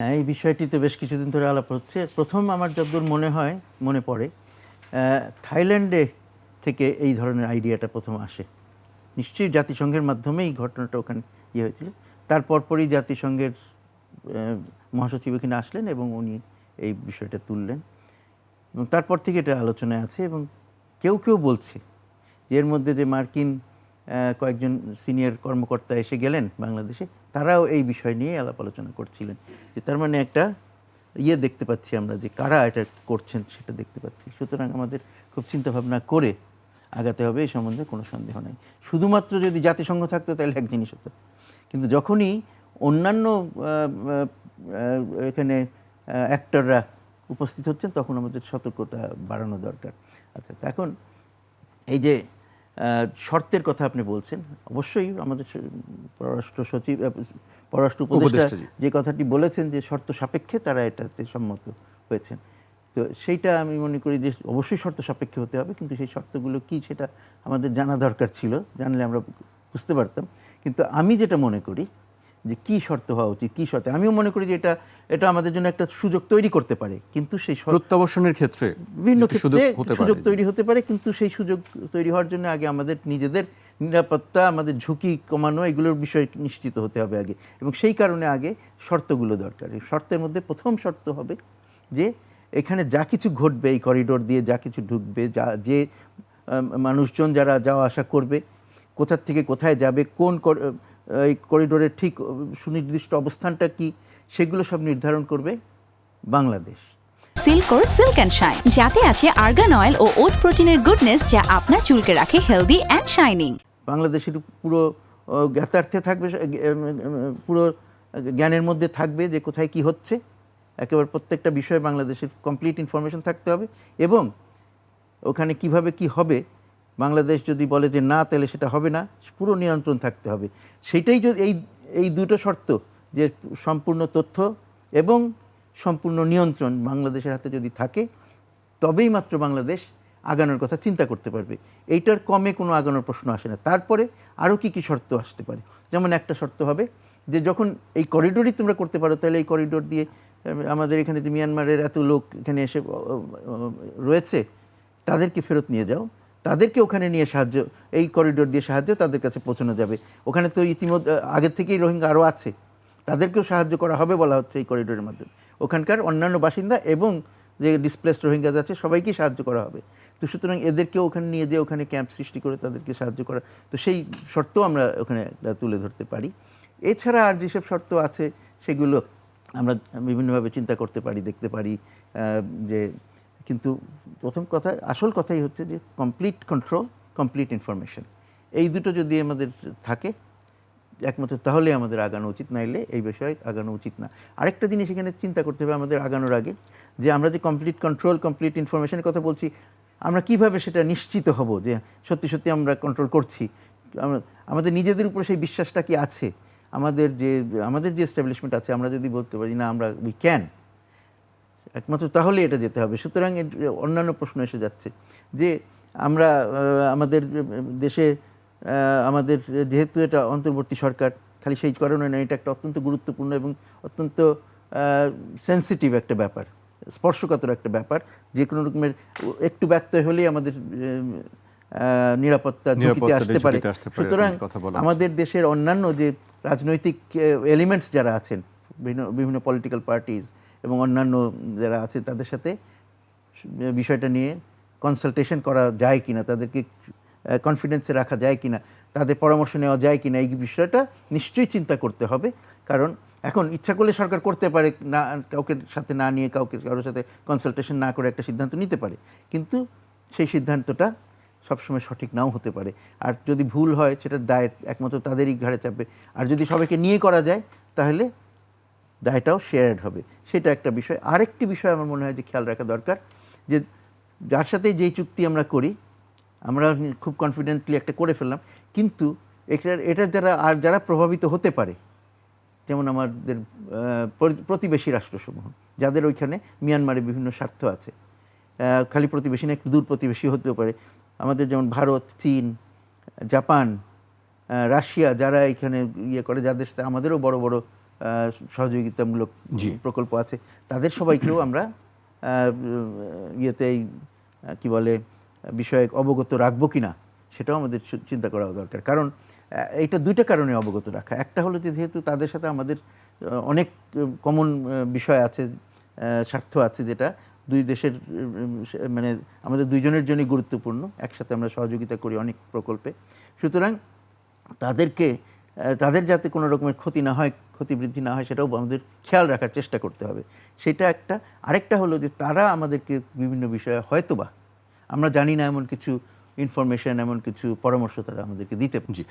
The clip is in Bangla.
হ্যাঁ, এই বিষয়টিতে বেশ কিছুদিন ধরে আলাপ হচ্ছে। প্রথম আমার যতদূর মনে পড়ে, থাইল্যান্ডে থেকে এই ধরনের আইডিয়াটা প্রথম আসে। নিশ্চয়ই জাতিসংঘের মাধ্যমে এই ঘটনাটা ওখানে হয়েছিল। তার পরপরই জাতিসংঘের মহাসচিব এখানে আসলেন এবং উনি এই বিষয়টা তুললেন এবং তারপর থেকে এটা আলোচনায় আছে এবং কেউ কেউ বলছে যে এর মধ্যে যে মার্কিন কয়েকজন সিনিয়র কর্মকর্তা এসে গেলেন বাংলাদেশে, তারাও এই বিষয় নিয়ে আলাপ আলোচনা করছিলেন। যে তার মানে একটা দেখতে পাচ্ছি আমরা, যে কারা এটা করছেন সেটা দেখতে পাচ্ছি। সুতরাং আমাদের খুব চিন্তাভাবনা করে আগাতে হবে, এই সম্বন্ধে কোনো সন্দেহ নাই। শুধুমাত্র যদি জাতিসংঘ থাকতো তাহলে এক জিনিস হতো, কিন্তু যখনই অন্যান্য এখানে অ্যাক্টররা উপস্থিত হচ্ছেন তখন আমাদের সতর্কতা বাড়ানো দরকার। আচ্ছা, এখন এই যে শর্তের কথা আপনি বলছেন, অবশ্যই আমাদের পররাষ্ট্র সচিব, পররাষ্ট্র উপদেষ্টা যে কথাটি বলেছেন যে শর্ত সাপেক্ষে তারা এটাতে সম্মত হয়েছেন, তো সেইটা আমি মনে করি যে অবশ্যই শর্ত সাপেক্ষে হতে হবে, কিন্তু সেই শর্তগুলো কি সেটা আমাদের জানা দরকার ছিল, জানলে আমরা বুঝতে পারতাম। কিন্তু আমি যেটা মনে করি যে কি শর্ত হওয়া উচিত, কি শর্তে, আমিও মনে করি যে এটা আমাদের জন্য একটা সুযোগ তৈরি করতে পারে, কিন্তু সেই প্রত্যাবর্তনের ক্ষেত্রে বিভিন্ন ক্ষেত্রে সুযোগ তৈরি হতে পারে, কিন্তু সেই সুযোগ তৈরি হওয়ার জন্য আগে আমাদের নিজেদের নিরাপত্তা, আমাদের ঝুঁকি কমানো, এগুলোর বিষয় নিশ্চিত হতে হবে আগে, এবং সেই কারণে আগে শর্তগুলো দরকার। এই শর্তের মধ্যে প্রথম শর্ত হবে যে এখানে যা কিছু ঘটবে, এই করিডোর দিয়ে যা কিছু ঢুকবে, যে মানুষজন যারা যাওয়া আসা করবে, কোথা থেকে কোথায় যাবে, কোন এই করিডোরের ঠিক সুনির্দিষ্ট অবস্থানটা কি, সেগুলো সব নির্ধারণ করবে বাংলাদেশ। সিল্কোর সিল্ক অ্যান্ড শাইন, যাতে আছে আর্গান অয়েল ও ওট প্রোটিনের গুডনেস, যা আপনার চুলকে রাখে হেলদি অ্যান্ড শাইনিং। বাংলাদেশের পুরো জ্ঞাতার্থে থাকবে, পুরো জ্ঞানের মধ্যে থাকবে যে কোথায় কি হচ্ছে, একেবারে প্রত্যেকটা বিষয়ে বাংলাদেশের কমপ্লিট ইনফরমেশন থাকতে হবে, এবং ওখানে কিভাবে কি হবে বাংলাদেশ যদি বলে যে না, তাহলে সেটা হবে না, পুরো নিয়ন্ত্রণ থাকতে হবে। সেইটাই যদি এই দুটো শর্ত, যে সম্পূর্ণ তথ্য এবং সম্পূর্ণ নিয়ন্ত্রণ বাংলাদেশের হাতে যদি থাকে, তবেই মাত্র বাংলাদেশ আগানোর কথা চিন্তা করতে পারবে। এইটার কমে কোনো আগানোর প্রশ্ন আসে না। তারপরে আরও কি কি শর্ত আসতে পারে, যেমন একটা শর্ত হবে যে যখন এই করিডোরই তোমরা করতে পারো, তাহলে এই করিডোর দিয়ে আমাদের এখানে যে মিয়ানমারের এত লোক এখানে এসে রয়েছে, তাদেরকে ফেরত নিয়ে যাও, তাদেরকে ওখানে নিয়ে সাহায্য, এই করিডোর দিয়ে সাহায্য তাদের কাছে পৌঁছানো যাবে। ওখানে তো ইতিমধ্যে আগের থেকেই রোহিঙ্গা আরও আছে, তাদেরকেও সাহায্য করা হবে বলা হচ্ছে এই করিডোরের মাধ্যমে। ওখানকার অন্যান্য বাসিন্দা এবং যে ডিসপ্লেসড রোহিঙ্গাজ আছে সবাইকেই সাহায্য করা হবে। তো সুতরাং এদেরকেও ওখানে নিয়ে যেয়ে ওখানে ক্যাম্প সৃষ্টি করে তাদেরকে সাহায্য করা, তো সেই শর্তও আমরা ওখানে তুলে ধরতে পারি। এছাড়া আর যেসব শর্ত আছে সেগুলো আমরা বিভিন্নভাবে চিন্তা করতে পারি, দেখতে পারি, যে কিন্তু প্রথম কথা, আসল কথাই হচ্ছে যে কমপ্লিট কন্ট্রোল, কমপ্লিট ইনফরমেশন, এই দুটো যদি আমাদের থাকে একমাত্র, তাহলে আমাদের আগানো উচিত, নাইলে এই বিষয়ে আগানো উচিত না। আরেকটা জিনিস এখানে চিন্তা করতে হবে আমাদের আগানোর আগে, যে আমরা যে কমপ্লিট কন্ট্রোল, কমপ্লিট ইনফরমেশনের কথা বলছি, আমরা কিভাবে সেটা নিশ্চিত হব যে সত্যি সত্যি আমরা কন্ট্রোল করছি, আমাদের নিজেদের উপরে সেই বিশ্বাসটা কি আছে, আমাদের যে এস্টাবলিশমেন্ট আছে, আমরা যদি বলতে পারি না আমরা উই ক্যান, একমাত্র তাহলে এটা যেতে হবে। সুতরাং অন্যান্য প্রশ্ন এসে যাচ্ছে যে আমরা আমাদের দেশে আমাদের যেহেতু এটা অন্তর্বর্তী সরকার, খালি সেই কারণে না, এটা একটা অত্যন্ত গুরুত্বপূর্ণ এবং অত্যন্ত সেন্সিটিভ একটা ব্যাপার, স্পর্শকাতর একটা ব্যাপার, যে কোনো রকমের একটু ব্যত্যয় হলেই আমাদের নিরাপত্তা ঝুঁকিতে আসতে পারে। সুতরাং আমাদের দেশের অন্যান্য যে রাজনৈতিক এলিমেন্টস যারা আছেন, বিভিন্ন পলিটিক্যাল পার্টিজ এবং অন্যান্য যারা আছে, তাদের সাথে বিষয়টা নিয়ে কনসালটেশন করা যায় কিনা, তাদেরকে কনফিডেন্সে রাখা যায় কিনা, তাদের পরামর্শ নেওয়া যায় কিনা, এই বিষয়টা নিশ্চয়ই চিন্তা করতে হবে। কারণ এখন ইচ্ছা করলে সরকার করতে পারে, না কাউকে সাথে না নিয়ে, কারোর সাথে কনসালটেশন না করে একটা সিদ্ধান্ত নিতে পারে, কিন্তু সেই সিদ্ধান্তটা সবসময় সঠিক নাও হতে পারে। আর যদি ভুল হয়, সেটার দায় একমাত্র তাদেরই ঘাড়ে চাপবে। আর যদি সবাইকে নিয়ে করা যায়, তাহলে দায়টাও শেয়ার্ড হবে, সেটা একটা বিষয়। আরেকটি বিষয় আমার মনে হয় যে খেয়াল রাখা দরকার, যে যার সাথে যেই চুক্তি আমরা করি, আমরা খুব কনফিডেন্টলি একটা করে ফেললাম, কিন্তু এটার যারা প্রভাবিত হতে পারে, যেমন আমাদের প্রতিবেশী রাষ্ট্রসমূহ, যাদের ওইখানে মিয়ানমারে বিভিন্ন স্বার্থ আছে, খালি প্রতিবেশী না, একটু দূর প্রতিবেশী হতেও পারে, আমাদের যেমন ভারত, চীন, জাপান, রাশিয়া, যারা এখানে করে, যাদের সাথে আমাদেরও বড় বড় সহযোগিতামূলক জি। প্রকল্প আছে, তাদের সবাইকেও আমরা ইয়েতে কি বলে বিষয়ে অবগত রাখবো কিনা সেটাও আমাদের চিন্তা করা দরকার। কারণ এইটা দুইটা কারণে অবগত রাখা। একটা হলো যে যেহেতু তাদের সাথে আমাদের অনেক কমন বিষয় আছে, স্বার্থ আছে, যেটা দুই দেশের মানে আমাদের দুইজনের জন্যই গুরুত্বপূর্ণ, একসাথে আমরা সহযোগিতা করি অনেক প্রকল্পে। সুতরাং তাদের যাতে কোনো রকমের ক্ষতি না হয়, ক্ষতি বৃদ্ধি না হয়, সেটাও আমাদের খেয়াল রাখার চেষ্টা করতে হবে, সেটা একটা। আরেকটা হলো যে তারা আমাদেরকে বিভিন্ন বিষয়ে হয়তোবা আমরা জানি না এমন কিছু ইনফরমেশন, এমন কিছু পরামর্শ তারা আমাদেরকে দিতে পারে। জি।